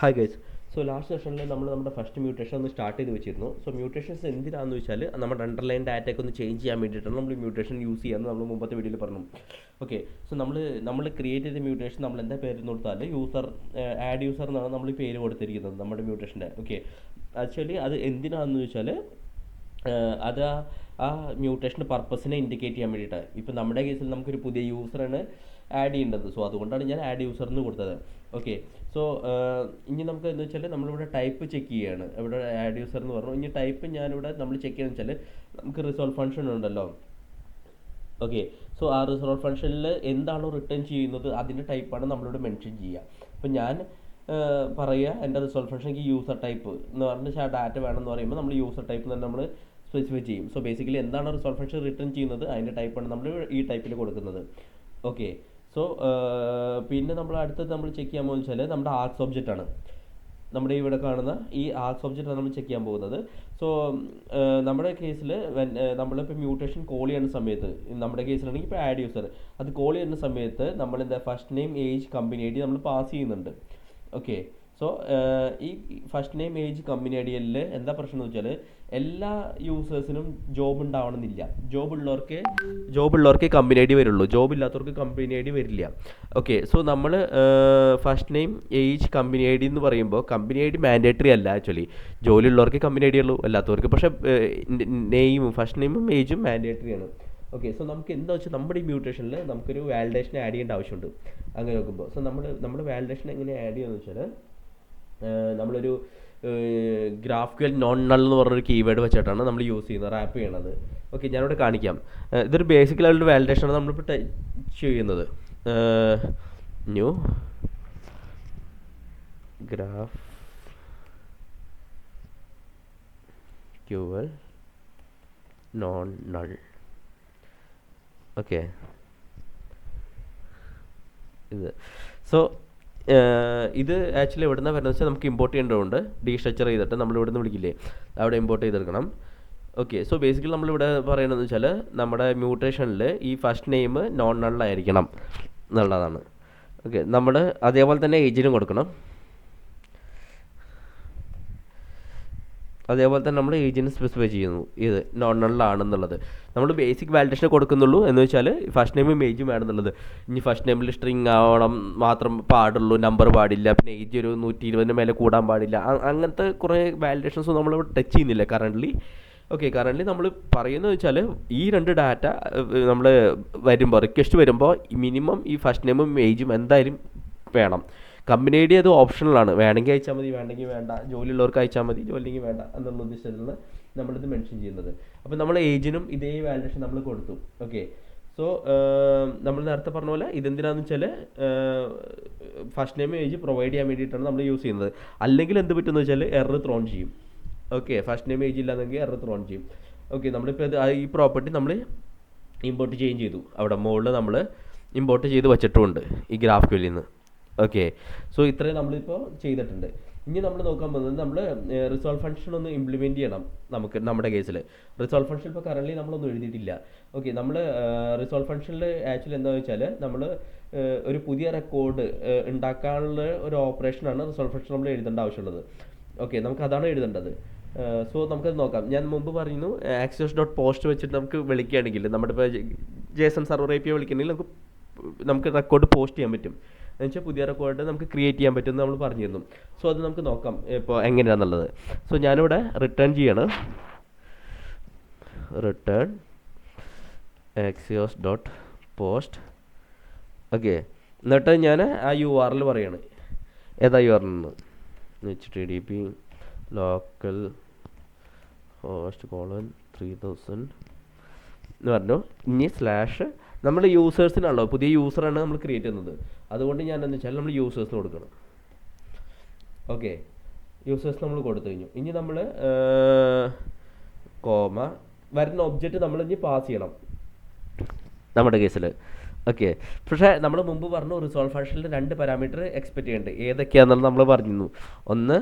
Hi guys. So last സെഷനിൽ നമ്മൾ നമ്മുടെ ഫസ്റ്റ് മ്യൂട്ടേഷൻ ഒന്ന് സ്റ്റാർട്ട് ചെയ്ത് വെച്ചിരുന്നു. സോ മ്യൂട്ടേഷൻസ് എന്തിനാണെന്ന് വെച്ചാൽ നമ്മുടെ അണ്ടർലൈൻ ഡാറ്റയൊക്കെ ഒന്ന് ചേഞ്ച് ചെയ്യാൻ വേണ്ടിയിട്ടാണ് നമ്മൾ മ്യൂട്ടേഷൻ യൂസ് ചെയ്യാമെന്ന് നമ്മൾ മുമ്പത്തെ വീഡിയോയിൽ പറഞ്ഞു. ഓക്കെ, സോ നമ്മൾ ക്രിയേറ്റ് ചെയ്ത മ്യൂട്ടേഷൻ നമ്മൾ എന്താ പേര് കൊടുത്താൽ ആഡ് യൂസർ എന്നാണ് നമ്മൾ പേര് കൊടുത്തിരിക്കുന്നത് നമ്മുടെ മ്യൂട്ടേഷൻ്റെ. ഓക്കെ, ആക്ച്വലി അത് എന്തിനാണെന്ന് വെച്ചാൽ അത് ആ മ്യൂട്ടേഷൻ്റെ പർപ്പസിനെ ഇൻഡിക്കേറ്റ് ചെയ്യാൻ വേണ്ടിയിട്ടാണ്. ഇപ്പം നമ്മുടെ കേസിൽ നമുക്കൊരു പുതിയ യൂസറാണ് ആഡ് ചെയ്യേണ്ടത്. സോ അതുകൊണ്ടാണ് ഞാൻ ആഡ് യൂസർ എന്ന് കൊടുത്തത്. ഓക്കെ, സോ ഇനി നമുക്ക് എന്താ വെച്ചാൽ നമ്മളിവിടെ ടൈപ്പ് ചെക്ക് ചെയ്യുകയാണ്. ഇവിടെ ആഡ് യൂസർ എന്ന് പറഞ്ഞു. ഇനി ടൈപ്പ് ഞാനിവിടെ നമ്മൾ ചെക്ക് ചെയ്യുന്നത് വെച്ചാൽ നമുക്ക് റിസോൾവ് ഫംഗ്ഷൻ ഉണ്ടല്ലോ. ഓക്കെ, സോ ആ റിസോൾവ് ഫംഗ്ഷനിൽ എന്താണോ റിട്ടേൺ ചെയ്യുന്നത് അതിൻ്റെ ടൈപ്പാണ് നമ്മളിവിടെ മെൻഷൻ ചെയ്യുക. അപ്പം ഞാൻ പറയുക എൻ്റെ റിസോൾവ് ഫംഗ്ഷൻ എനിക്ക് യൂസർ ടൈപ്പ് എന്ന് പറഞ്ഞാൽ ആ ഡാറ്റ വേണമെന്ന് പറയുമ്പോൾ നമ്മൾ യൂസർ ടൈപ്പ് തന്നെ നമ്മൾ സ്പെസിഫൈ ചെയ്യും. സോ ബേസിക്കലി എന്താണ് റിസോൾവ് ഫംഗ്ഷൻ റിട്ടേൺ ചെയ്യുന്നത് അതിൻ്റെ ടൈപ്പാണ് നമ്മൾ ഈ ടൈപ്പിൽ കൊടുക്കുന്നത്. ഓക്കെ, സോ പിന്നെ നമ്മൾ അടുത്തത് നമ്മൾ ചെക്ക് ചെയ്യാൻ പോകുന്നത് വെച്ചാൽ നമ്മുടെ ആർക്സ് ഒബ്ജക്റ്റ് ആണ്. നമ്മുടെ ഇവിടെ കാണുന്ന ഈ ആർക്സ് ഒബ്ജക്റ്റാണ് നമ്മൾ ചെക്ക് ചെയ്യാൻ പോകുന്നത്. സോ നമ്മുടെ കേസിൽ നമ്മളിപ്പോൾ മ്യൂട്ടേഷൻ കോൾ ചെയ്യുന്ന സമയത്ത് നമ്മുടെ കേസിലാണെങ്കിൽ ഇപ്പോൾ ആഡ് യൂസർ അത് കോൾ ചെയ്യുന്ന സമയത്ത് നമ്മൾ എന്താ first name age company I D നമ്മൾ പാസ് ചെയ്യുന്നുണ്ട്. ഓക്കെ, സോ ഈ first name age company I ഡിയിൽ എന്താ പ്രശ്നം എന്ന് വെച്ചാൽ എല്ലാ യൂസേഴ്സിനും ജോബ് ഉണ്ടാവണമെന്നില്ല. ജോബ് ഉള്ളവർക്കേ കമ്പനി ഐ ഡി വരുള്ളൂ, ജോബ് ഇല്ലാത്തവർക്ക് കമ്പനി ഐ ഡി വരില്ല. ഓക്കെ, സോ നമ്മൾ first name age company I D എന്ന് പറയുമ്പോൾ കമ്പനി ഐ ഡി മാൻഡേറ്ററി അല്ല. ആക്ച്വലി ജോലി ഉള്ളവർക്ക് കമ്പനി ഐ ഡി ഉള്ളൂ, അല്ലാത്തവർക്ക് പക്ഷേ ഫസ്റ്റ് നെയിമും ഏജും മാൻഡേറ്ററി ആണ്. ഓക്കെ, സോ നമുക്ക് എന്താ വെച്ചാൽ നമ്മുടെ ഈ മ്യൂട്ടേഷനിൽ നമുക്കൊരു വാലിഡേഷൻ ആഡ് ചെയ്യേണ്ട ആവശ്യമുണ്ട്. അങ്ങനെ നോക്കുമ്പോൾ സോ നമ്മുടെ വാലിഡേഷൻ എങ്ങനെ ആഡ് ചെയ്യുമെന്ന് വെച്ചാൽ നമ്മളൊരു ഗ്രാഫ്ക്വൽ നോൺ നൾ എന്ന് പറഞ്ഞൊരു കീവേഡ് വെച്ചിട്ടാണ് നമ്മൾ യൂസ് ചെയ്യുന്നത്, റാപ്പ് ചെയ്യണത്. ഓക്കെ, ഞാനിവിടെ കാണിക്കാം. ഇതൊരു ബേസിക് ലെവലിൻ്റെ വാലിഡേഷനാണ് നമ്മളിപ്പോൾ ചെയ്യുന്നത്. New graph equal non null. Okay, so ഇത് ആക്ച്വലി എവിടെ നിന്നാണ് വരുന്നത് വെച്ചാൽ നമുക്ക് ഇമ്പോർട്ട് ചെയ്യേണ്ടതുണ്ട്. ഡീസ്ട്രക്ചർ ചെയ്തിട്ട് നമ്മൾ ഇവിടെ നിന്ന് വിളിക്കില്ലേ, അവിടെ ഇമ്പോർട്ട് ചെയ്തെടുക്കണം. ഓക്കെ, സോ ബേസിക്കലി നമ്മളിവിടെ പറയണതെന്ന് വെച്ചാൽ നമ്മുടെ മ്യൂട്ടേഷനിൽ ഈ ഫസ്റ്റ് നെയിം നോൺ നള്ളായിരിക്കണം എന്നുള്ളതാണ്. ഓക്കെ, നമ്മൾ അതേപോലെ തന്നെ ഏജിനും കൊടുക്കണം. അതേപോലെ തന്നെ നമ്മൾ ഏജിന് സ്പെസിഫൈ ചെയ്യുന്നു ഇത് നോൺ നള്ളാണെന്നുള്ളത്. നമ്മൾ ബേസിക് വാലിഡേഷൻ കൊടുക്കുന്നുള്ളൂ എന്ന് വെച്ചാൽ ഫസ്റ്റ് നെയിമും ഏജും വേണമെന്നുള്ളത്. ഇനി ഫസ്റ്റ് നെയിമിൽ സ്ട്രിങ് ആവണം മാത്രം പാടുള്ളൂ, നമ്പർ പാടില്ല, പിന്നെ ഏജ് ഒരു 120 മേലെ കൂടാൻ പാടില്ല, അങ്ങനത്തെ കുറേ വാലിഡേഷൻസും നമ്മളിവിടെ ടച്ച് ചെയ്യുന്നില്ല കറൻ്റ്ലി. ഓക്കെ, കറൻ്റ്ലി നമ്മൾ പറയുന്നത് വെച്ചാൽ ഈ രണ്ട് ഡാറ്റ നമ്മൾ റിക്വസ്റ്റ് വരുമ്പോൾ മിനിമം ഈ ഫസ്റ്റ് നെയിമും ഏജും എന്തായാലും വേണം. കമ്പനി ഐ ഡി അത് ഓപ്ഷണലാണ്, വേണമെങ്കിൽ അയച്ചാൽ മതി, വേണമെങ്കിൽ വേണ്ട, ജോലിയുള്ളവർക്ക് അയച്ചാൽ മതി, ജോലിയെങ്കിൽ വേണ്ട എന്നുള്ള ഉദ്ദേശത്തിലാണ് നമ്മളിത് മെൻഷൻ ചെയ്യുന്നത്. അപ്പോൾ നമ്മൾ ഏജിനും ഇതേ വാലിഡേഷൻ നമ്മൾ കൊടുത്തു. ഓക്കെ, സോ നമ്മൾ നേരത്തെ പറഞ്ഞ പോലെ ഇതെന്തിനാണെന്ന് വെച്ചാൽ ഫസ്റ്റ് നെയിം ഏജ് പ്രൊവൈഡ് ചെയ്യാൻ വേണ്ടിയിട്ടാണ് നമ്മൾ യൂസ് ചെയ്യുന്നത്. അല്ലെങ്കിൽ എന്ത് പറ്റുമെന്ന് വെച്ചാൽ എറർ ത്രോൺ ചെയ്യും. ഓക്കെ, ഫസ്റ്റ് നെയിം ഏജ് ഇല്ലാന്നെങ്കിൽ എറർ ത്രോൺ ചെയ്യും. ഓക്കെ, നമ്മളിപ്പോൾ ഈ പ്രോപ്പർട്ടി നമ്മൾ ഇമ്പോർട്ട് ചെയ്യുകയും ചെയ്തു. അവിടെ മുകളിൽ നമ്മൾ ഇമ്പോർട്ട് ചെയ്ത് വെച്ചിട്ടുമുണ്ട് ഈ ഗ്രാഫ്ക്വലിൽ നിന്ന്. ഓക്കെ, സോ ഇത്രയും നമ്മളിപ്പോൾ ചെയ്തിട്ടുണ്ട്. ഇനി നമ്മൾ നോക്കാൻ പോകുന്നത് നമ്മൾ റിസോൾവ് ഫംഗ്ഷൻ ഒന്ന് ഇംപ്ലിമെൻറ്റ് ചെയ്യണം. നമ്മുടെ കേസിൽ റിസോൾവ് ഫംഗ്ഷൻ ഇപ്പോൾ കറൻ്റ് നമ്മളൊന്നും എഴുതിയിട്ടില്ല. ഓക്കെ, നമ്മൾ റിസോൾവ് ഫംഗ്ഷനിൽ ആക്ച്വലി എന്താണെന്ന് വെച്ചാൽ നമ്മൾ ഒരു പുതിയ റെക്കോർഡ് ഉണ്ടാക്കാനുള്ള ഒരു ഓപ്പറേഷനാണ് റിസോൾവ് ഫംഗ്ഷൻ നമ്മൾ എഴുതേണ്ട ആവശ്യമുള്ളത്. ഓക്കെ, നമുക്കതാണ് എഴുതേണ്ടത്. സോ നമുക്കത് നോക്കാം. ഞാൻ മുമ്പ് പറയുന്നു axios.post വെച്ചിട്ട് നമുക്ക് വിളിക്കുകയാണെങ്കിൽ നമ്മുടെ ഇപ്പോൾ JSON സർവർ API വിളിക്കണമെങ്കിൽ നമുക്ക് റെക്കോർഡ് പോസ്റ്റ് ചെയ്യാൻ പറ്റും. എന്നുവെച്ചാൽ പുതിയ റെക്കോർഡ് നമുക്ക് ക്രിയേറ്റ് ചെയ്യാൻ പറ്റും എന്ന് നമ്മൾ പറഞ്ഞിരുന്നു. സോ അത് നമുക്ക് നോക്കാം ഇപ്പോൾ എങ്ങനെയാണെന്നുള്ളത്. സോ ഞാനിവിടെ റിട്ടേൺ ചെയ്യണം, റിട്ടേൺ axios.post. ഓക്കെ, എന്നിട്ട് ഞാൻ ആ URL പറയാണ്. ഏതാ URL എന്ന് HTTP ലോക്കൽ ഹോസ്റ്റ് :3000 എന്ന് പറഞ്ഞു. ഇനി സ്ലാഷ് നമ്മൾ യൂസേഴ്സിനാണല്ലോ, പുതിയ യൂസറാണ് നമ്മൾ ക്രിയേറ്റ് ചെയ്യുന്നത്, അതുകൊണ്ട് ഞാൻ എന്താ വെച്ചാൽ നമ്മൾ യൂസേഴ്സിന് കൊടുക്കണം. ഓക്കെ, യൂസേഴ്സ് നമ്മൾ കൊടുത്തു കഴിഞ്ഞു. ഇനി നമ്മൾ കോമ വരുന്ന ഒബ്ജക്റ്റ് നമ്മൾ ഇനി പാസ് ചെയ്യണം നമ്മുടെ കേസിൽ. ഓക്കെ, പക്ഷേ നമ്മൾ മുമ്പ് പറഞ്ഞു റിസോൾവ് ഫംഗ്ഷനിൽ 2 പാരാമീറ്റർ എക്സ്പെക്റ്റ് ചെയ്യുന്നുണ്ട്. ഏതൊക്കെയാണെന്നുള്ളത് നമ്മൾ പറഞ്ഞിരുന്നു. ഒന്ന്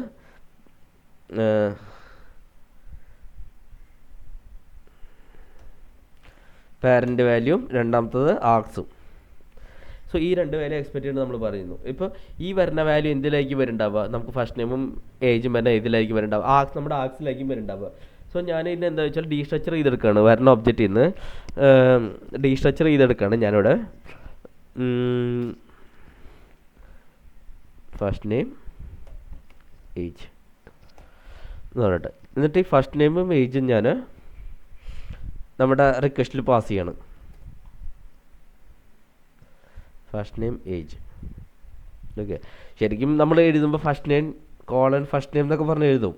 പാരൻ്റ് വാല്യൂം, രണ്ടാമത്തത് ആർക്സും. സോ ഈ രണ്ട് വാല്യൂ എക്സ്പെക്ട് ചെയ്യുന്നത് നമ്മൾ പറയുന്നു. ഇപ്പോൾ ഈ വരുന്ന വാല്യൂ എന്തിലായിരിക്കും വരുന്നുണ്ടാവുക, നമുക്ക് ഫസ്റ്റ് നെയിമും ഏജും വരുന്ന ഇതിലായിരിക്കും വരുന്നുണ്ടാവുക, നമ്മുടെ ആക്സിലായിരിക്കും വരുന്നുണ്ടാവുക. സോ ഞാൻ ഇതിന് എന്താ വെച്ചാൽ ഡീസ്ട്രക്ചർ ചെയ്തെടുക്കുകയാണ്. വരുന്ന ഒബ്ജക്റ്റിൽ നിന്ന് ഡീസ്ട്രക്ചർ ചെയ്തെടുക്കുകയാണ് ഞാനിവിടെ. ഫസ്റ്റ് നെയിം ഏജ് എന്ന് പറഞ്ഞിട്ട്, എന്നിട്ട് ഈ ഫസ്റ്റ് നെയിമും ഏജും ഞാൻ നമ്മുടെ റിക്വസ്റ്റിൽ പാസ് ചെയ്യാണ്. First name age. ഓക്കെ, ശരിക്കും നമ്മൾ എഴുതുമ്പോൾ first name colon first name എന്നൊക്കെ പറഞ്ഞ് എഴുതും.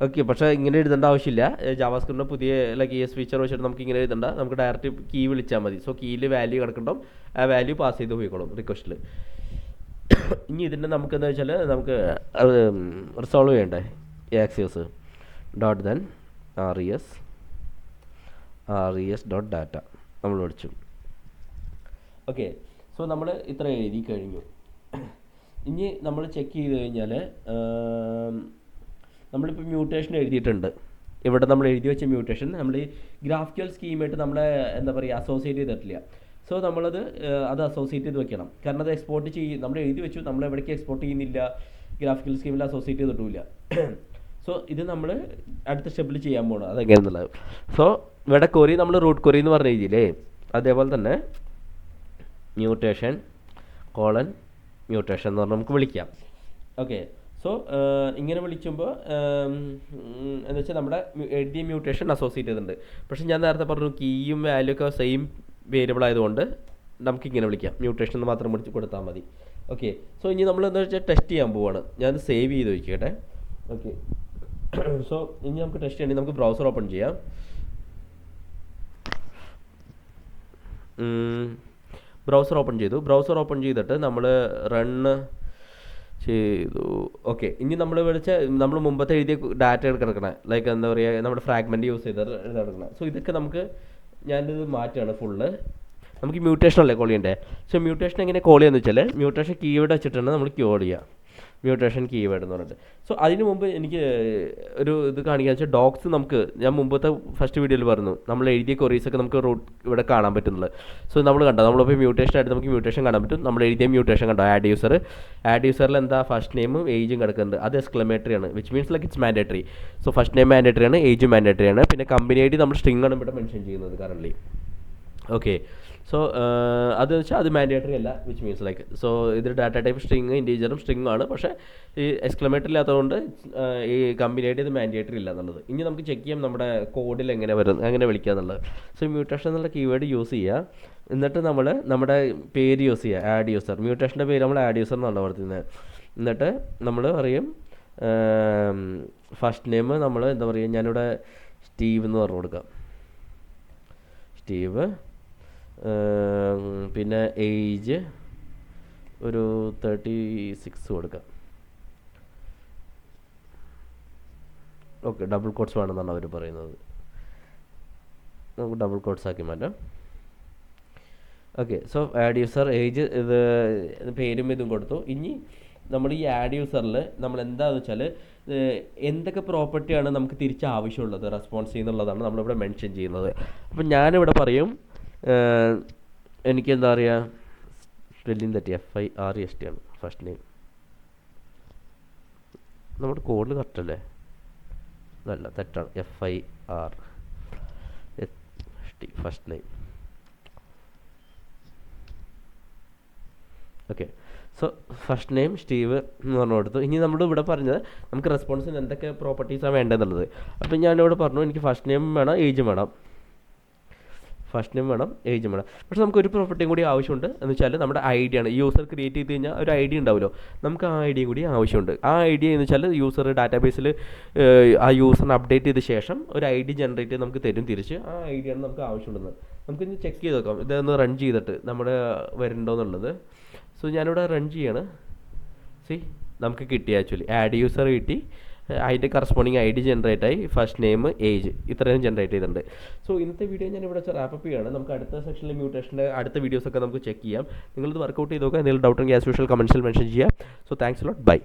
ഓക്കെ, പക്ഷേ ഇങ്ങനെ എഴുതേണ്ട ആവശ്യമില്ല. ജാവാസ്ക്രിപ്റ്റിൻ്റെ പുതിയ ES ഫീച്ചർ വെച്ചിട്ട് നമുക്ക് ഇങ്ങനെ എഴുതണ്ട, നമുക്ക് ഡയറക്റ്റ് കീ വിളിച്ചാൽ മതി. സോ കീയിൽ വാല്യൂ കിടക്കുന്നുണ്ടോ ആ വാല്യൂ പാസ് ചെയ്ത് പോയിക്കോളും റിക്വസ്റ്റിൽ. ഇനി ഇതിൻ്റെ നമുക്ക് എന്താ വെച്ചാൽ നമുക്ക് റിസോൾവ് ചെയ്യണ്ടേ. Axios dot then res dot data നമ്മൾ പഠിച്ചു. ഓക്കെ, സോ നമ്മൾ ഇത്ര എഴുതി കഴിഞ്ഞു. ഇനി നമ്മൾ ചെക്ക് ചെയ്ത് കഴിഞ്ഞാൽ നമ്മളിപ്പോൾ മ്യൂട്ടേഷൻ എഴുതിയിട്ടുണ്ട്. ഇവിടെ നമ്മൾ എഴുതി വെച്ച മ്യൂട്ടേഷൻ നമ്മൾ ഈ ഗ്രാഫിക്കൽ സ്കീമായിട്ട് നമ്മളെ എന്താ പറയുക അസോസിയേറ്റ് ചെയ്തിട്ടില്ല. സോ നമ്മളത് അസോസിയേറ്റ് ചെയ്ത് വെക്കണം. കാരണം അത് എക്സ്പോർട്ട് നമ്മൾ എഴുതി വെച്ചു, നമ്മൾ എവിടേക്ക് എക്സ്പോർട്ട് ചെയ്യുന്നില്ല, ഗ്രാഫിക്കൽ സ്കീമിൽ അസോസിയേറ്റ് ചെയ്തിട്ടില്ല. സോ ഇത് നമ്മൾ അടുത്ത സ്റ്റെപ്പിൽ ചെയ്യാൻ പോകണം അതെങ്ങനെയാണെന്നുള്ളത്. സോ ഇവിടെ കൊറി നമ്മൾ റൂട്ട് കൊറി എന്ന് പറഞ്ഞ രീതിയിലേ അതേപോലെ തന്നെ മ്യൂട്ടേഷൻ കോളൻ മ്യൂട്ടേഷൻ എന്ന് പറഞ്ഞാൽ നമുക്ക് വിളിക്കാം. ഓക്കെ, സോ ഇങ്ങനെ വിളിക്കുമ്പോൾ എന്ന് വെച്ചാൽ നമ്മുടെ എഴുതിയ മ്യൂട്ടേഷൻ അസോസിയേറ്റ് ചെയ്തിട്ടുണ്ട്. പക്ഷേ ഞാൻ നേരത്തെ പറഞ്ഞു കീയും വാല്യൂ ഒക്കെ സെയിം വേരിയബിൾ ആയതുകൊണ്ട് നമുക്കിങ്ങനെ വിളിക്കാം, മ്യൂട്ടേഷൻ എന്ന് മാത്രം വിളിച്ച് കൊടുത്താൽ മതി. ഓക്കെ, സോ ഇനി നമ്മൾ എന്താ വെച്ചാൽ ടെസ്റ്റ് ചെയ്യാൻ പോവുകയാണ്. ഞാൻ സേവ് ചെയ്ത് വയ്ക്കട്ടെ. ഓക്കെ, സോ ഇനി നമുക്ക് ടെസ്റ്റ് ചെയ്യണമെങ്കിൽ നമുക്ക് ബ്രൗസർ ഓപ്പൺ ചെയ്യാം. ബ്രൗസർ ഓപ്പൺ ചെയ്തിട്ട് നമ്മൾ റണ്ണ് ചെയ്തു. ഓക്കെ, ഇനി നമ്മൾ മുമ്പത്തെ എഴുതിയ ഡാറ്റ എടുക്കണം, ലൈക്ക് എന്താ പറയുക നമ്മുടെ ഫ്രാഗ്മെൻറ്റ് യൂസ് ചെയ്ത് എടുക്കണം. സോ ഇതൊക്കെ നമുക്ക് ഞാനിത് മാറ്റുകയാണ് ഫുള്ള്. നമുക്ക് മ്യൂട്ടേഷൻ അല്ലേ കോൾ ചെയ്യണ്ടേ. സോ മ്യൂട്ടേഷൻ എങ്ങനെ കോൾ ചെയ്യാന്ന് വെച്ചാൽ മ്യൂട്ടേഷൻ കീവേഡ് വെച്ചിട്ടാണ് നമ്മൾ കോൾ ചെയ്യുക, മ്യൂട്ടേഷൻ കീവേഡ് എന്ന് പറഞ്ഞിട്ട്. സോ അതിന് മുമ്പ് എനിക്ക് ഒരു ഇത് കാണിക്കാന്ന് വെച്ചാൽ ഡോക്സ് ഞാൻ മുമ്പത്തെ ഫസ്റ്റ് വീഡിയോയിൽ പറഞ്ഞു നമ്മൾ എഴുതിയ കൊറീസൊക്കെ നമുക്ക് ഇവിടെ കാണാൻ പറ്റുന്നുള്ളത്. സോ നമ്മൾ കണ്ടോ, നമ്മളിപ്പോൾ മ്യൂട്ടേഷൻ ആയിട്ട് നമുക്ക് മ്യൂട്ടേഷൻ കാണാൻ പറ്റും. നമ്മൾ എഴുതിയ മ്യൂട്ടേഷൻ കണ്ടോ, ആഡ് യൂസറിൽ എന്താ ഫസ്റ്റ് നെയിമും ഏജും കിടക്കുന്നുണ്ട്. അത് എക്സ്ക്ലമേറ്ററി ആണ്, which means like it's mandatory. So first name mandatory ആണ്, ഏജും മാൻഡേറ്ററി ആണ്. പിന്നെ കമ്പനി ഐ ഡി നമ്മൾ സ്ട്രിംഗ് ആണ് ഇവിടെ മെൻഷൻ ചെയ്യുന്നത് കറൻറ്റ്ലി. ഓക്കെ, സോ അത് വെച്ചാൽ അത് മാൻഡേറ്ററി അല്ല, വിച്ച് മീൻസ് ലൈക്ക് സോ ഇത് ഡാറ്റ ടൈപ്പ് സ്ട്രിങ് ഇൻറ്റീജറും സ്ട്രിങ്ങും ആണ്. പക്ഷേ ഈ എക്സ്ക്ലമേറ്ററി ഇല്ലാത്തതുകൊണ്ട് ഈ കമ്പനി ആയിട്ട് ഇത് മാൻഡേറ്ററി ഇല്ല എന്നുള്ളത്. ഇനി നമുക്ക് ചെക്ക് ചെയ്യാം നമ്മുടെ കോഡിൽ എങ്ങനെ വിളിക്കുക എന്നുള്ളത്. സോ മ്യൂട്ടേഷൻ എന്നുള്ള കീവേഡ് യൂസ് ചെയ്യുക, എന്നിട്ട് നമ്മൾ നമ്മുടെ പേര് യൂസ് ചെയ്യുക, ആഡ് യൂസർ. മ്യൂട്ടേഷൻ്റെ പേര് നമ്മൾ ആഡ് യൂസർ എന്നാണ് പറയുന്നത്. എന്നിട്ട് നമ്മൾ പറയും ഫസ്റ്റ് നെയിം നമ്മൾ എന്താ പറയുക, ഞാനിവിടെ സ്റ്റീവ് എന്ന് പറഞ്ഞു കൊടുക്കാം, സ്റ്റീവ്. പിന്നെ ഏജ് ഒരു 36 കൊടുക്കാം. ഓക്കെ, ഡബിൾ കോട്ട്സ് വേണമെന്നാണ് അവർ പറയുന്നത്. നമുക്ക് ഡബിൾ കോട്ട്സ് ആക്കി മാറ്റാം. Okay, so add user age ഇത് പേരും ഇതും കൊടുത്തു. ഇനി നമ്മൾ ഈ ആഡ് യൂസറിൽ നമ്മൾ എന്താണെന്ന് വെച്ചാൽ എന്തൊക്കെ പ്രോപ്പർട്ടിയാണ് നമുക്ക് തിരിച്ച് ആവശ്യമുള്ളത് റെസ്പോൺസ് ചെയ്യുന്നുള്ളതാണ് നമ്മളിവിടെ മെൻഷൻ ചെയ്യുന്നത്. അപ്പം ഞാനിവിടെ പറയും എനിക്ക് എന്താ പറയുക സ്പെല്ലിംഗ് തെറ്റി, FIREST ആണ് ഫസ്റ്റ് നെയിം. നമ്മുടെ കോഡിൽ കറക്റ്റല്ലേ? അല്ല, തെറ്റാണ്. FIRST first name. Okay, so first name Steve എന്ന് പറഞ്ഞു കൊടുത്തു. ഇനി നമ്മൾ ഇവിടെ പറഞ്ഞത് നമുക്ക് റെസ്പോൺസിന് എന്തൊക്കെ പ്രോപ്പർട്ടീസാണ് വേണ്ടതെന്നുള്ളത്. അപ്പം ഞാനിവിടെ പറഞ്ഞു എനിക്ക് ഫസ്റ്റ് നെയിം വേണം, ഏജും വേണം. പക്ഷേ നമുക്ക് ഒരു പ്രോപ്പർട്ടിയും കൂടി ആവശ്യമുണ്ട്. എന്ന് വെച്ചാൽ നമ്മുടെ ID ആണ്. യൂസർ ക്രിയേറ്റ് ചെയ്ത് കഴിഞ്ഞാൽ ഒരു ID ഉണ്ടാവുമല്ലോ, നമുക്ക് ആ ID കൂടി ആവശ്യമുണ്ട്. ആ ID എന്ന് വെച്ചാൽ യൂസർ ഡാറ്റാബേസിൽ ആ യൂസറിനെ അപ്ഡേറ്റ് ചെയ്ത ശേഷം ഒരു ID ജനറേറ്റ് ചെയ്ത് നമുക്ക് തരും തിരിച്ച്. ആ ID ആണ് നമുക്ക് ആവശ്യമുള്ളത്. നമുക്കിനി ചെക്ക് ചെയ്ത് നോക്കാം, ഇതൊന്ന് റൺ ചെയ്തിട്ട് നമ്മുടെ വരുന്നുണ്ടോ എന്നുള്ളത്. സോ ഞാനിവിടെ റൺ ചെയ്യാണ്. നമുക്ക് കിട്ടി, ആക്ച്വലി ആഡ് യൂസർ കിട്ടി, അതിൻ്റെ കറസ്പോണ്ടിങ് ID ജനറേറ്റ് ആയി, ഫസ്റ്റ് നെയിം ഏജ് ഇത്രയും ജനറേറ്റ് ചെയ്തിട്ടുണ്ട്. സോ ഇന്നത്തെ വീഡിയോ ഞാൻ ഇവിടെ റാപ്പപ്പ് ചെയ്യുകയാണ്. നമുക്ക് അടുത്ത സെക്ഷനിൽ മ്യൂട്ടേഷൻ്റെ അടുത്ത വീഡിയോസൊക്കെ നമുക്ക് ചെക്ക് ചെയ്യാം. നിങ്ങളിത് വർക്കൗട്ട് ചെയ്ത് നോക്കുക. എന്തെങ്കിലും ഡൗട്ട് ഉണ്ടെങ്കിൽ ആസ് യൂഷ്വൽ കമൻസിൽ മെൻഷൻ ചെയ്യുക. So thanks a lot, by.